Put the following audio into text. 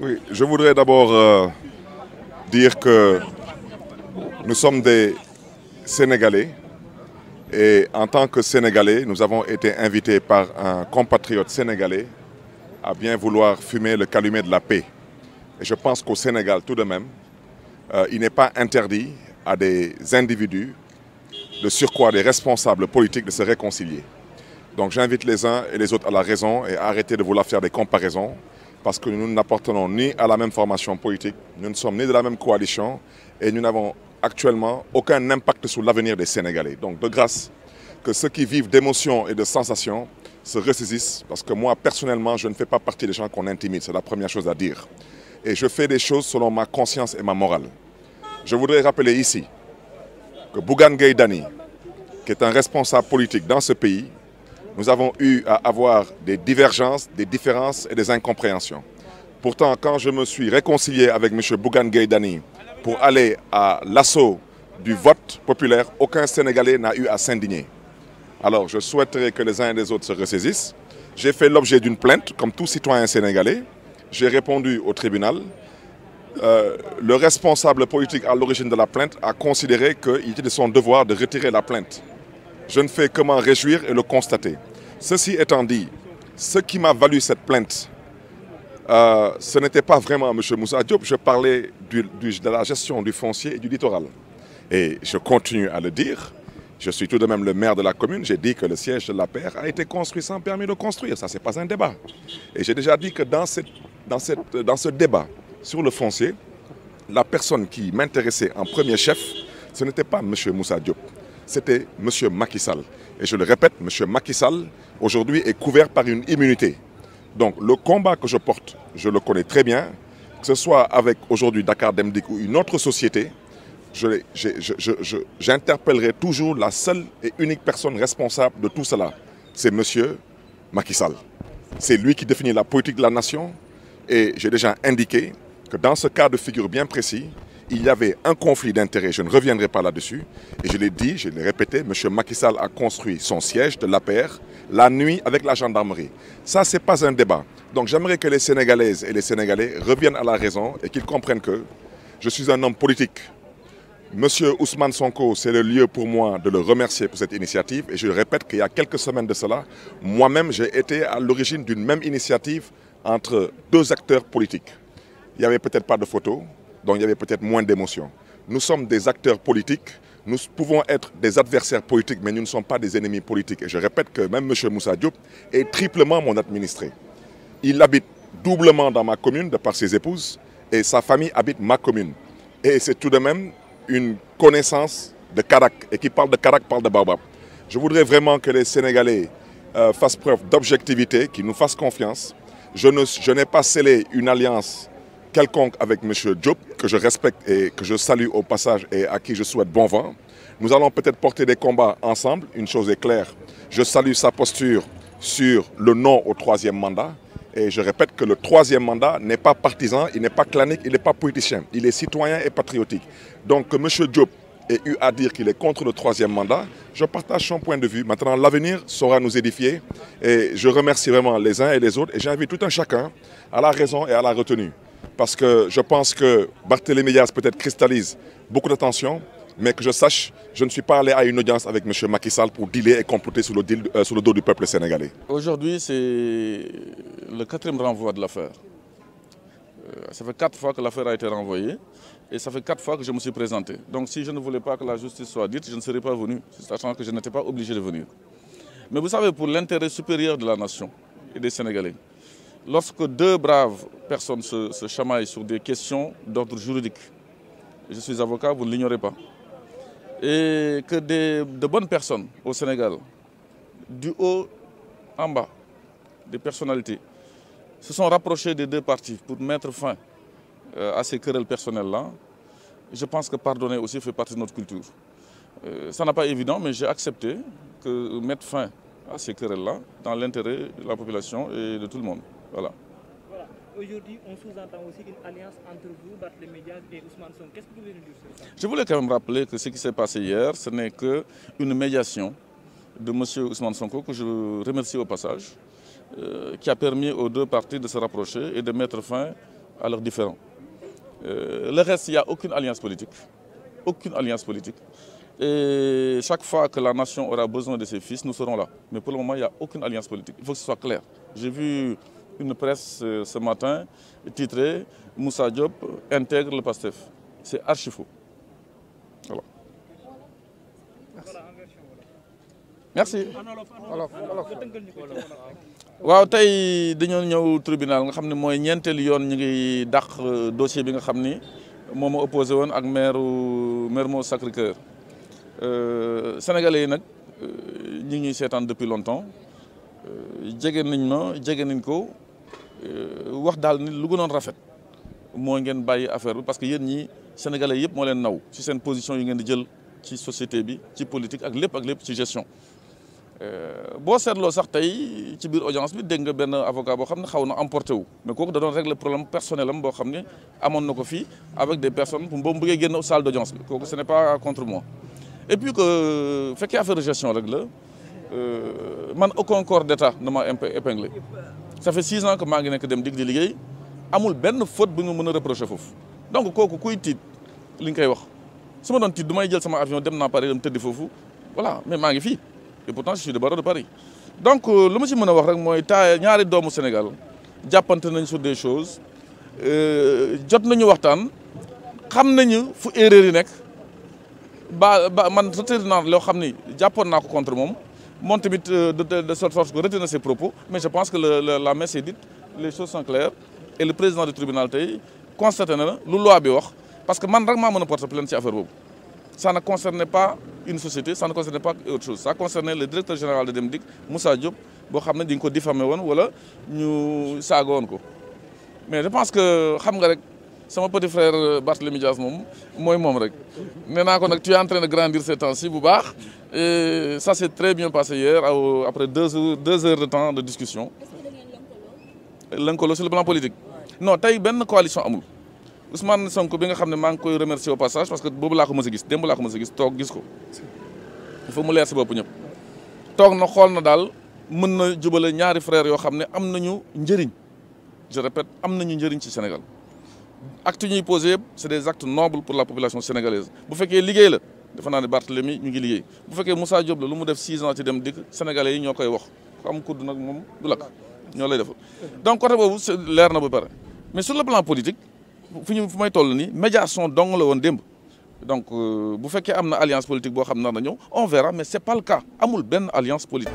Oui, je voudrais d'abord dire que nous sommes des Sénégalais et en tant que Sénégalais, nous avons été invités par un compatriote sénégalais à bien vouloir fumer le calumet de la paix. Et je pense qu'au Sénégal, tout de même, il n'est pas interdit à des individus, de surcroît des responsables politiques, de se réconcilier. Donc j'invite les uns et les autres à la raison et à arrêter de vouloir faire des comparaisons parce que nous n'appartenons ni à la même formation politique, nous ne sommes ni de la même coalition et nous n'avons actuellement aucun impact sur l'avenir des Sénégalais. Donc de grâce, que ceux qui vivent d'émotions et de sensations se ressaisissent parce que moi personnellement je ne fais pas partie des gens qu'on intimide, c'est la première chose à dire. Et je fais des choses selon ma conscience et ma morale. Je voudrais rappeler ici que Bougane Gueye Dany, qui est un responsable politique dans ce pays, nous avons eu à avoir des divergences, des différences et des incompréhensions. Pourtant, quand je me suis réconcilié avec M. Bougane Gueye Dany pour aller à l'assaut du vote populaire, aucun Sénégalais n'a eu à s'indigner. Alors, je souhaiterais que les uns et les autres se ressaisissent. J'ai fait l'objet d'une plainte, comme tout citoyen sénégalais. J'ai répondu au tribunal. Le responsable politique à l'origine de la plainte a considéré qu'il était de son devoir de retirer la plainte. Je ne fais que m'en réjouir et le constater. Ceci étant dit, ce qui m'a valu cette plainte, ce n'était pas vraiment M. Moussa Diop, je parlais de la gestion du foncier et du littoral. Et je continue à le dire, je suis tout de même le maire de la commune, j'ai dit que le siège de l'APR a été construit sans permis de construire, ça c'est pas un débat. Et j'ai déjà dit que dans ce débat sur le foncier, la personne qui m'intéressait en premier chef, ce n'était pas M. Moussa Diop. C'était M. Macky Sall. Et je le répète, M. Macky Sall, aujourd'hui, est couvert par une immunité. Donc le combat que je porte, je le connais très bien, que ce soit avec aujourd'hui Dakar Dem Dikk ou une autre société, j'interpellerai toujours la seule et unique personne responsable de tout cela. C'est M. Macky Sall. C'est lui qui définit la politique de la nation et j'ai déjà indiqué que dans ce cas de figure bien précis, il y avait un conflit d'intérêts, je ne reviendrai pas là-dessus. Et je l'ai dit, je l'ai répété, M. Macky Sall a construit son siège de l'APR la nuit avec la gendarmerie. Ça, ce n'est pas un débat. Donc j'aimerais que les Sénégalaises et les Sénégalais reviennent à la raison et qu'ils comprennent que je suis un homme politique. M. Ousmane Sonko, c'est le lieu pour moi de le remercier pour cette initiative. Et je répète qu'il y a quelques semaines de cela, moi-même, j'ai été à l'origine d'une même initiative entre deux acteurs politiques. Il n'y avait peut-être pas de photos. Donc il y avait peut-être moins d'émotions. Nous sommes des acteurs politiques, nous pouvons être des adversaires politiques, mais nous ne sommes pas des ennemis politiques. Et je répète que même M. Moussa Diop est triplement mon administré. Il habite doublement dans ma commune de par ses épouses et sa famille habite ma commune. Et c'est tout de même une connaissance de Karak. Et qui parle de Karak parle de Baobab. Je voudrais vraiment que les Sénégalais fassent preuve d'objectivité, qu'ils nous fassent confiance. Je n'ai pas scellé une alliance quelconque avec M. Diop, que je respecte et que je salue au passage et à qui je souhaite bon vent. Nous allons peut-être porter des combats ensemble, une chose est claire. Je salue sa posture sur le non au troisième mandat. Et je répète que le troisième mandat n'est pas partisan, il n'est pas clanique, il n'est pas politicien. Il est citoyen et patriotique. Donc que M. Diop ait eu à dire qu'il est contre le troisième mandat, je partage son point de vue. Maintenant, l'avenir saura nous édifier. Et je remercie vraiment les uns et les autres. Et j'invite tout un chacun à la raison et à la retenue. Parce que je pense que Barthélémy Dias peut-être cristallise beaucoup d'attention, mais que je sache, je ne suis pas allé à une audience avec M. Macky Sall pour dealer et comploter sur le dos du peuple sénégalais. Aujourd'hui, c'est le 4e renvoi de l'affaire. Ça fait 4 fois que l'affaire a été renvoyée et ça fait 4 fois que je me suis présenté. Donc si je ne voulais pas que la justice soit dite, je ne serais pas venu, sachant que je n'étais pas obligé de venir. Mais vous savez, pour l'intérêt supérieur de la nation et des Sénégalais, lorsque deux braves personnes se chamaillent sur des questions d'ordre juridique, je suis avocat, vous ne l'ignorez pas, et que de bonnes personnes au Sénégal, du haut en bas, des personnalités, se sont rapprochées des deux parties pour mettre fin à ces querelles personnelles-là, je pense que pardonner aussi fait partie de notre culture. Ça n'a pas été évident, mais j'ai accepté que mettre fin à ces querelles-là dans l'intérêt de la population et de tout le monde. Voilà. Aujourd'hui, on sous-entend aussi une alliance entre vous, Barthélémy Dias et Ousmane Sonko. Qu'est-ce que vous voulez nous dire sur ça? Je voulais quand même rappeler que ce qui s'est passé hier, ce n'est qu'une médiation de M. Ousmane Sonko, que je remercie au passage, qui a permis aux deux parties de se rapprocher et de mettre fin à leurs différends. Le reste, il n'y a aucune alliance politique. Aucune alliance politique. Et chaque fois que la nation aura besoin de ses fils, nous serons là. Mais pour le moment, il n'y a aucune alliance politique. Il faut que ce soit clair. J'ai vu une presse ce matin titrée « Moussa Diop intègre le PASTEF ». C'est archi faux. Voilà. Merci. waaw tey dañoo ñëw tribunal nga xam ne mooy ñeenteelu yoon ñu ngi dàq dossier bi nga xam ni moom moo opposé woon ak maire Mermoz Sacré-Cœur sénégalais yi nag ñu ngi ñuy seetaan depuis longtemps jege nañ ma jege nañ ko wax daal ni lu gënoon rafet moo ngeen bàyyi affaire bi parce que yéen ñi sénégalais yëpp moo leen naw ci seen position yi ngeen di jël ci société bi ci politique ak lépp ci gestion. boo seetloo sax tey ci biir audience bi dégg nga benn avocat boo xam ne xaw na emporté wu mais kooku da doon régler problème personnel am boo xam ne amoon na ko fii avec des personnes bu mu bëggee génn salle d'audience bi kooku ce n'est pas contre moi. Et puis que fekkee affaire de gestion rek la man aucun corps d'État ne m'a épinglé ça fait 6 ans que maa ngi nekk dem dig di liggéey amul benn faute bu ñu mën a reprocher foofu donc kooku kuy tiit li nga koy wax su ma doon tiit du may jël sama avion dem naa Paris dem tëddi foofu voilà mais maa ngi fii. Et pourtant je suis de barreau de Paris donc lu ma ci mën a wax rek mooy ñaari doomu Sénégal jàppante nañ sur des choses jot nañu waxtaan xam nañu fu erreur yi nekk man retenir naa loo xam ni jàppoon naa ko contre moom tamit de sorte que retenir ses propos mais je pense que la messe est dite les choses sont claires et le président du tribunal tey constaté na lu loi bi wax parce que man rek maa mën a porter plainte ci affaire boobu ça ne concernait pas une société, ça ne concernait pas autre chose. Ça concernait le directeur général de Demdik, Moussa Diop, boo xam ne dañ ko diffamé woon wala ñu saaga woon ko mais je pense que xam nga rek sama petit frère Barthélémy Dias moom rek nee naa ko nag tu es en train de grandir ces temps-ci bu baax et ça s'est très bien passé hier après 2 heures de temps de discussion. lëkkaloo sur le plan politique non tey benn coalition amul. Ousmane Sonko bi nga xam ne maa ngi koy remercier au passage parce que boobu laa ko mës a gis démb laa ko mës a gis toog gis ko il faut mu leer si bopp ñëpp toog na xool na daal mën na jubale ñaari frères yoo xam ne am nañu njëriñ je répète am nañu njëriñ ci Sénégal actes ñuy posé yëpp c'est des actes nobles pour la population sénégalaise bu fekkee liggéey la defe naa ne Barthélémy ñu ngi liggéey bu fekkee Moussa Diop la lu mu def 6 ans ci dem dikk sénégalais yi ñoo koy wax ku am kudd nag moom du lakk ñoo lay defal donc côté boobu leer na ba pare mais sur le plan politique fu may toll nii médiation dong la woon démb donc bu fekkee am na alliance politique boo xam ne nar na ñëw on verra mais c'est pas le cas amul benn alliance politique.